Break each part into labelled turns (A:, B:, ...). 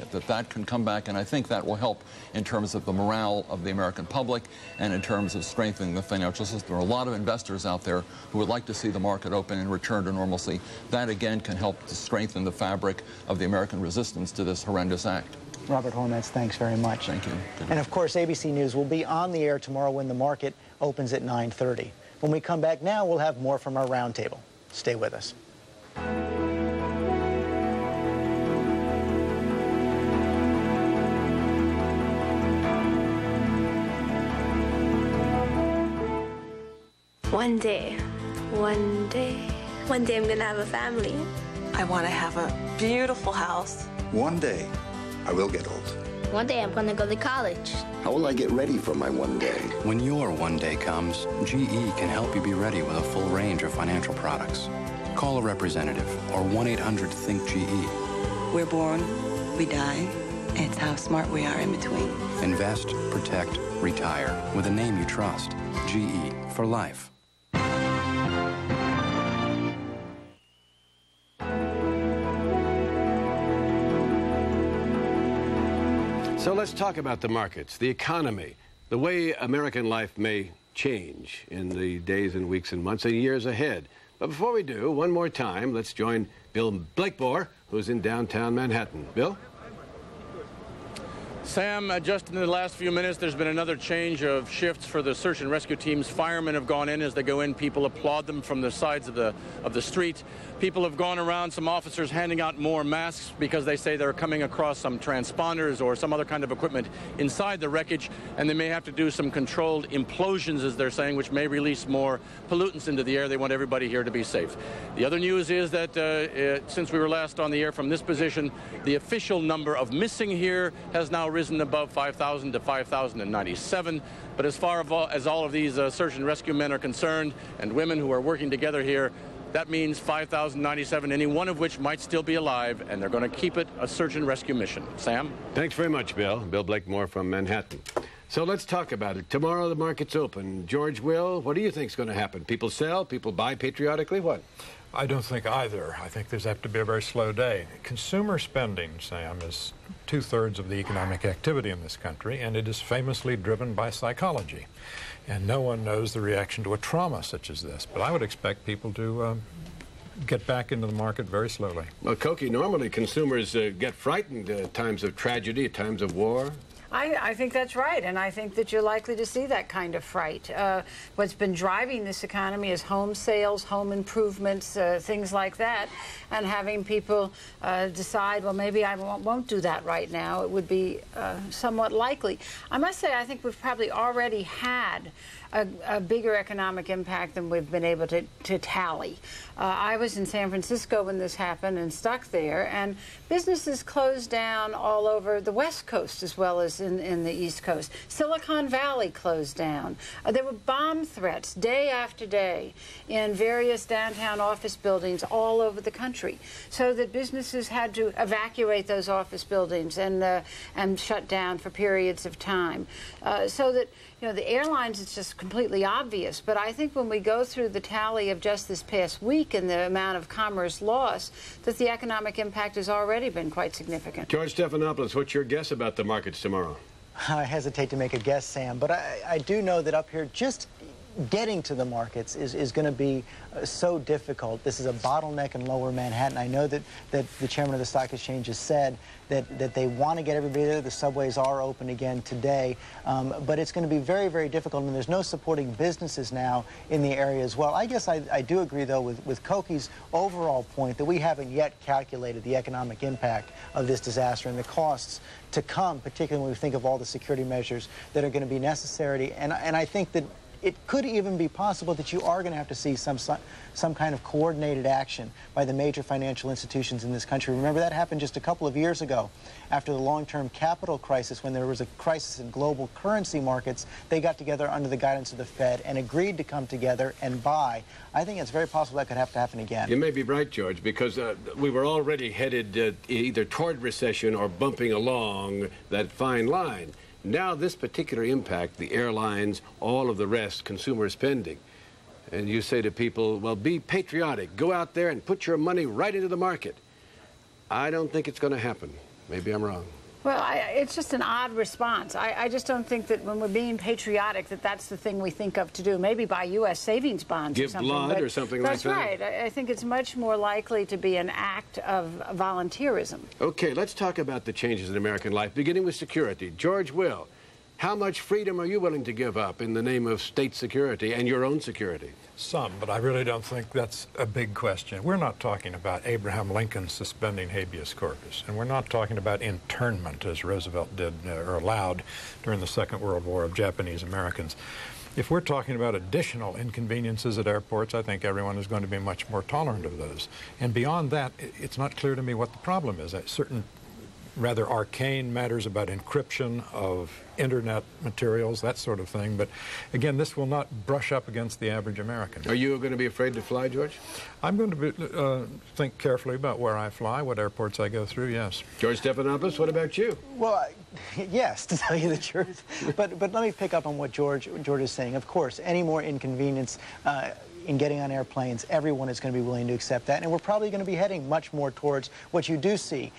A: market, that can come back, and I think that will help in terms of the morale of the American public and in terms of strengthening the financial system. There are a lot of investors out there who would like to see the market open and return to normalcy. That, again, can help to strengthen the fabric of the American resistance to this horrendous act.
B: Robert Hormats, thanks very much.
A: Thank you.
B: And of course, ABC News will be on the air tomorrow when the market opens at 9:30. When we come back now, we'll have more from our roundtable. Stay with us.
C: One day I'm gonna have a family.
D: I want to have a beautiful house.
E: One day, I will get old.
C: One day I'm gonna go to college.
E: How will I get ready for my one day?
F: When your one day comes, GE can help you be ready with a full range of financial products. Call a representative or 1-800-THINK-GE.
D: We're born, we die. It's how smart we are in between.
F: Invest, protect, retire with a name you trust. GE for life.
G: So let's talk about the markets, the economy, the way American life may change in the days and weeks and months and years ahead. But before we do, one more time, let's join Bill Blakemore, who's in downtown Manhattan. Bill?
H: Sam, just in the last few minutes, there's been another change of shifts for the search and rescue teams. Firemen have gone in. As they go in, people applaud them from the sides of the street. People have gone around, some officers handing out more masks because they say they're coming across some transponders or some other kind of equipment inside the wreckage, and they may have to do some controlled implosions, as they're saying, which may release more pollutants into the air. They want everybody here to be safe. The other news is that since we were last on the air from this position, the official number of missing here has now risen above 5,000 to 5,097. But as far as all of these search and rescue men are concerned, and women who are working together here, that means 5,097, any one of which might still be alive, and they're going to keep it a search and rescue mission. Sam?
G: Thanks very much, Bill. Bill Blakemore from Manhattan. So let's talk about it. Tomorrow the market's open. George Will, what do you think is going to happen? People sell? People buy patriotically? What?
I: I don't think either. I think there's have to be a very slow day. Consumer spending, Sam, is 2/3 of the economic activity in this country, and it is famously driven by psychology. And no one knows the reaction to a trauma such as this. But I would expect people to get back into the market very slowly.
G: Well, Koki, normally consumers get frightened at times of tragedy, at times of war.
J: I think that's right, and I think that you're likely to see that kind of fright. What's been driving this economy is home sales, home improvements, things like that, and having people decide, well, maybe I won't do that right now. It would be somewhat likely. I must say, I think we've probably already had a bigger economic impact than we've been able to tally. I was in San Francisco when this happened and stuck there, and businesses closed down all over the West Coast as well as in the East Coast. Silicon Valley closed down. There were bomb threats day after day in various downtown office buildings all over the country, so that businesses had to evacuate those office buildings and shut down for periods of time. So that, you know, the airlines, it's just completely obvious. But I think when we go through the tally of just this past week and the amount of commerce loss, that the economic impact has already been quite significant.
G: George Stephanopoulos, what's your guess about the markets tomorrow?
B: I hesitate to make a guess, Sam, but I do know that up here, just getting to the markets is going to be so difficult. This is a bottleneck in lower Manhattan. I know that the chairman of the stock exchange has said that they want to get everybody there. The subways are open again today, but it's going to be very, very difficult, and there's no supporting businesses now in the area as well. I guess I do agree, though, with Koki's overall point that we haven't yet calculated the economic impact of this disaster and the costs to come, particularly when we think of all the security measures that are going to be necessary. And I think that it could even be possible that you are going to have to see some kind of coordinated action by the major financial institutions in this country. Remember, that happened just a couple of years ago after the long-term capital crisis, when there was a crisis in global currency markets. They got together under the guidance of the Fed and agreed to come together and buy. I think it's very possible that could have to happen again.
G: You may be right, George, because we were already headed either toward recession or bumping along that fine line. Now this particular impact, the airlines, all of the rest, consumer spending, and you say to people, well, be patriotic. Go out there and put your money right into the market. I don't think it's going to happen. Maybe I'm wrong.
J: Well, it's just an odd response. I just don't think that when we're being patriotic that that's the thing we think of to do. Maybe buy U.S. savings bonds or something.
G: Give blood or something like that.
J: That's right. I think it's much more likely to be an act of volunteerism.
G: Okay, let's talk about the changes in American life, beginning with security. George Will, how much freedom are you willing to give up in the name of state security and your own security?
I: Some, but I really don't think that's a big question. We're not talking about Abraham Lincoln suspending habeas corpus, and we're not talking about internment, as Roosevelt did or allowed during the Second World War of Japanese Americans. If we're talking about additional inconveniences at airports, I think everyone is going to be much more tolerant of those. And beyond that, it's not clear to me what the problem is. Certain rather arcane matters about encryption of internet materials, that sort of thing. But again, this will not brush up against the average American.
G: Are you going to be afraid to fly, George?
I: I'm going to think carefully about where I fly, what airports I go through, yes.
G: George Stephanopoulos, what about you?
B: Well, yes, to tell you the truth. But let me pick up on what George is saying. Of course, any more inconvenience in getting on airplanes, everyone is going to be willing to accept that. And we're probably going to be heading much more towards what you do see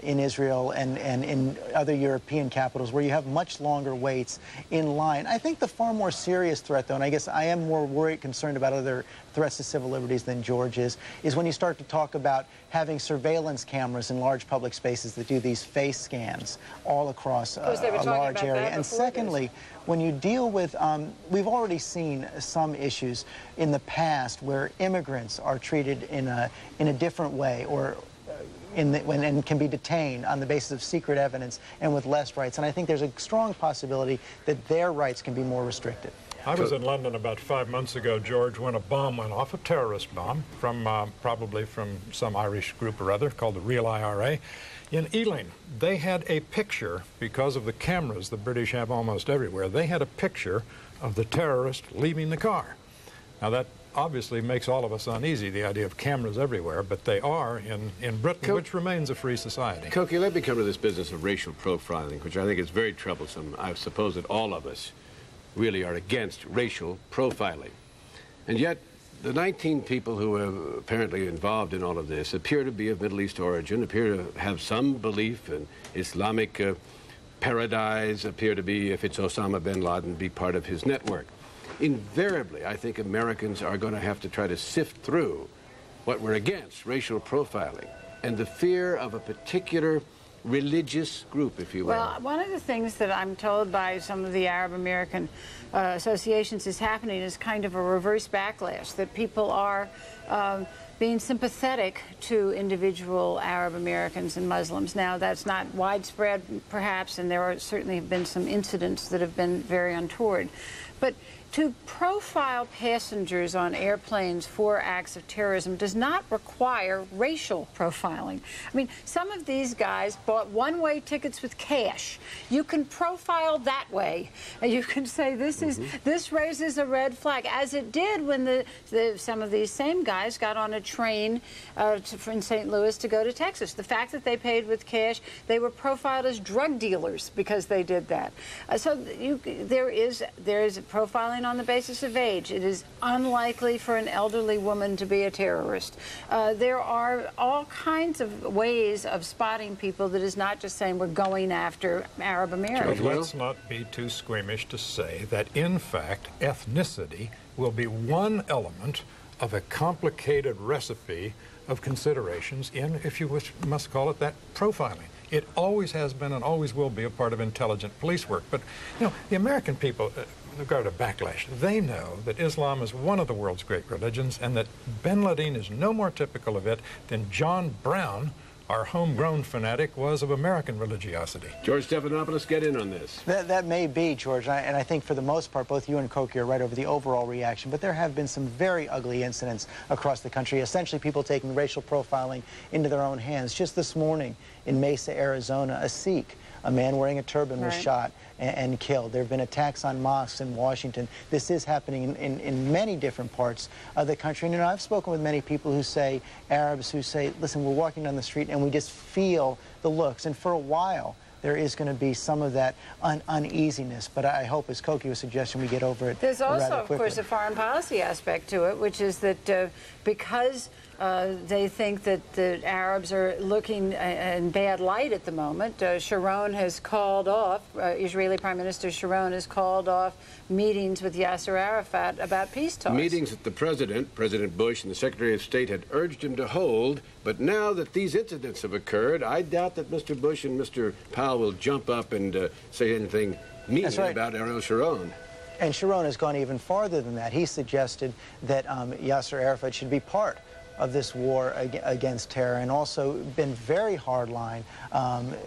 B: in Israel and in other European capitals, where you have much longer waits in line. I think the far more serious threat, though, and I guess I am more concerned about other threats to civil liberties than George is when you start to talk about having surveillance cameras in large public spaces that do these face scans all across a large area. And secondly, when you deal with, we've already seen some issues in the past where immigrants are treated in a different way, or and can be detained on the basis of secret evidence and with less rights. And I think there's a strong possibility that their rights can be more restricted.
I: I was in London about 5 months ago, George, when a bomb went off, a terrorist bomb, probably from some Irish group or other called the Real IRA, in Ealing. They had a picture, because of the cameras the British have almost everywhere, they had a picture of the terrorist leaving the car. Now that obviously makes all of us uneasy, the idea of cameras everywhere, but they are in Britain, which remains a free society.
G: Koki, let me come to this business of racial profiling, which I think is very troublesome. I suppose that all of us really are against racial profiling. And yet, the 19 people who are apparently involved in all of this appear to be of Middle East origin, appear to have some belief in Islamic paradise, appear to be, if it's Osama bin Laden, be part of his network. Invariably, I think Americans are going to have to try to sift through what we're against, racial profiling, and the fear of a particular religious group, if you will.
J: Well, one of the things that I'm told by some of the Arab American associations is happening is kind of a reverse backlash, that people are being sympathetic to individual Arab Americans and Muslims. Now, that's not widespread, perhaps, and there certainly have been some incidents that have been very untoward. But to profile passengers on airplanes for acts of terrorism does not require racial profiling. I mean, some of these guys bought one-way tickets with cash. You can profile that way. And you can say this raises a red flag, as it did when some of these same guys got on a train in St. Louis to go to Texas. The fact that they paid with cash, they were profiled as drug dealers because they did that. So there is profiling on the basis of age. It is unlikely for an elderly woman to be a terrorist. There are all kinds of ways of spotting people that is not just saying we're going after Arab Americans.
I: Let's not be too squeamish to say that, in fact, ethnicity will be one element of a complicated recipe of considerations in, if you must call it that, profiling. It always has been and always will be a part of intelligent police work. But, you know, the American people, with regard to backlash, they know that Islam is one of the world's great religions and that Ben Laden is no more typical of it than John Brown, our homegrown fanatic, was of American religiosity.
G: George Stephanopoulos, get in on this.
B: That may be, George, and I think for the most part, both you and Koki are right over the overall reaction, but there have been some very ugly incidents across the country, essentially people taking racial profiling into their own hands. Just this morning in Mesa, Arizona, a Sikh, a man wearing a turban, was shot and killed. There have been attacks on mosques in Washington. This is happening in many different parts of the country. And you know, I've spoken with many people who say, Arabs who say, listen, we're walking down the street and we just feel the looks. And for a while, there is going to be some of that uneasiness. But I hope, as Koki was suggesting, we get over it.
J: There's also,
B: rather quickly.
J: of course, a foreign policy aspect to it, which is that because They think that the Arabs are looking in bad light at the moment. Sharon has called off, Israeli Prime Minister Sharon has called off meetings with Yasser Arafat about peace talks.
G: Meetings that the President Bush, and the Secretary of State had urged him to hold. But now that these incidents have occurred, I doubt that Mr. Bush and Mr. Powell will jump up and say anything mean about Ariel Sharon.
B: And Sharon has gone even farther than that. He suggested that Yasser Arafat should be part of this war against terror, and also been very hardline,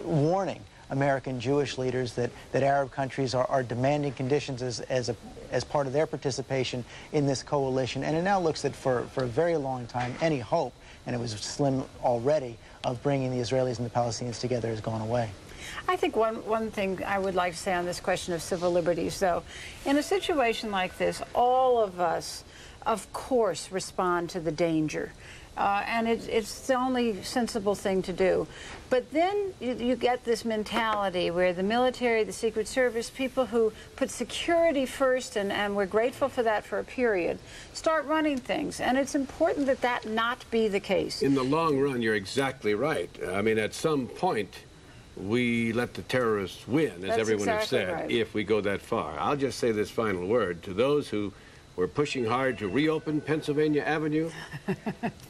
B: warning American Jewish leaders that Arab countries are demanding conditions as part of their participation in this coalition. And it now looks that for a very long time, any hope, and it was slim already, of bringing the Israelis and the Palestinians together has gone away.
J: I think one thing I would like to say on this question of civil liberties, though, in a situation like this, all of us, of course, respond to the danger. And it's the only sensible thing to do. But then you get this mentality where the military, the Secret Service, people who put security first, and we're grateful for that for a period, start running things. And it's important that that not be the case.
G: In the long run, you're exactly right. I mean, at some point, we let the terrorists win, as everyone has said, if we go that far. I'll just say this final word to those who were pushing hard to reopen Pennsylvania Avenue.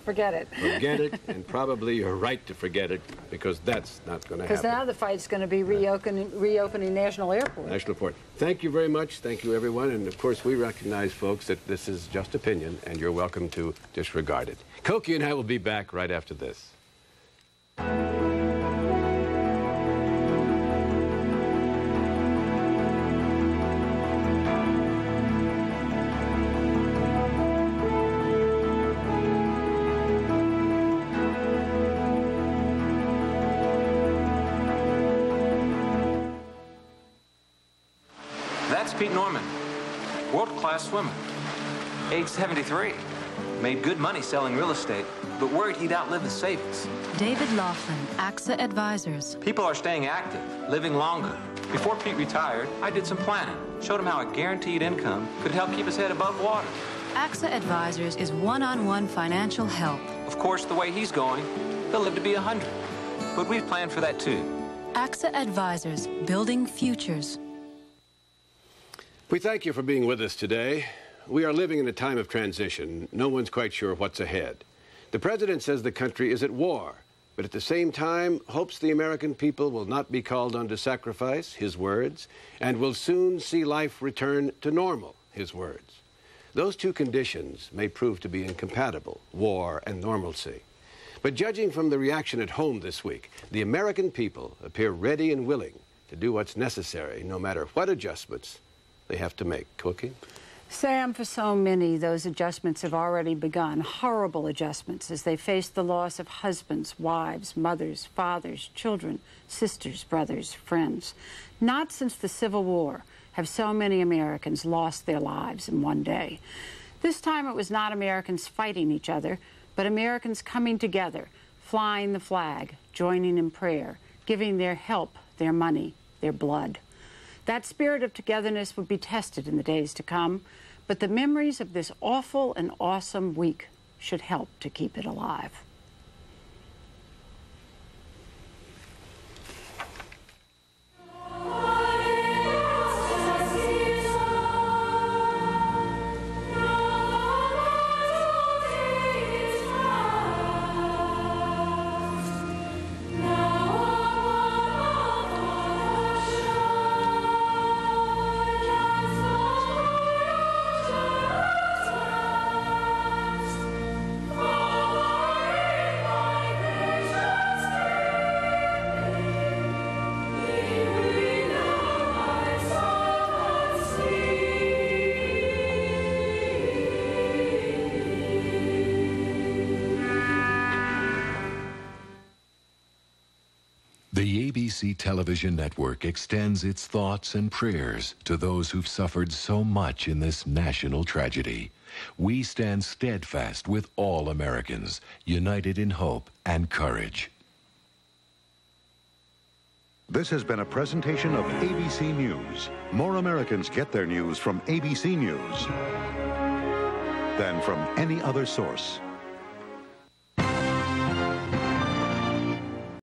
J: Forget it.
G: Forget it, and probably you're right to forget it, because that's not going to happen.
J: Because now the fight's going to be reopening National Airport.
G: National Airport. Thank you very much. Thank you, everyone. And, of course, we recognize, folks, that this is just opinion, and you're welcome to disregard it. Koki and I will be back right after this.
K: Pete Norman, world-class swimmer, age 73, made good money selling real estate, but worried he'd outlive his savings.
L: David Laughlin, AXA Advisors.
K: People are staying active, living longer. Before Pete retired, I did some planning, showed him how a guaranteed income could help keep his head above water.
L: AXA Advisors is one-on-one financial help.
K: Of course, the way he's going, he'll live to be 100, but we've planned for that too.
L: AXA Advisors, building futures.
G: We thank you for being with us today. We are living in a time of transition. No one's quite sure what's ahead. The president says the country is at war, but at the same time hopes the American people will not be called on to sacrifice, his words, and will soon see life return to normal, his words. Those two conditions may prove to be incompatible, war and normalcy. But judging from the reaction at home this week, the American people appear ready and willing to do what's necessary, no matter what adjustments they have to make. Cookie?
J: Sam, for so many, those adjustments have already begun, horrible adjustments, as they face the loss of husbands, wives, mothers, fathers, children, sisters, brothers, friends. Not since the Civil War have so many Americans lost their lives in one day. This time it was not Americans fighting each other, but Americans coming together, flying the flag, joining in prayer, giving their help, their money, their blood. That spirit of togetherness would be tested in the days to come, but the memories of this awful and awesome week should help to keep it alive.
M: The ABC television network extends its thoughts and prayers to those who've suffered so much in this national tragedy. We stand steadfast with all Americans, united in hope and courage.
N: This has been a presentation of ABC News. More Americans get their news from ABC News than from any other source.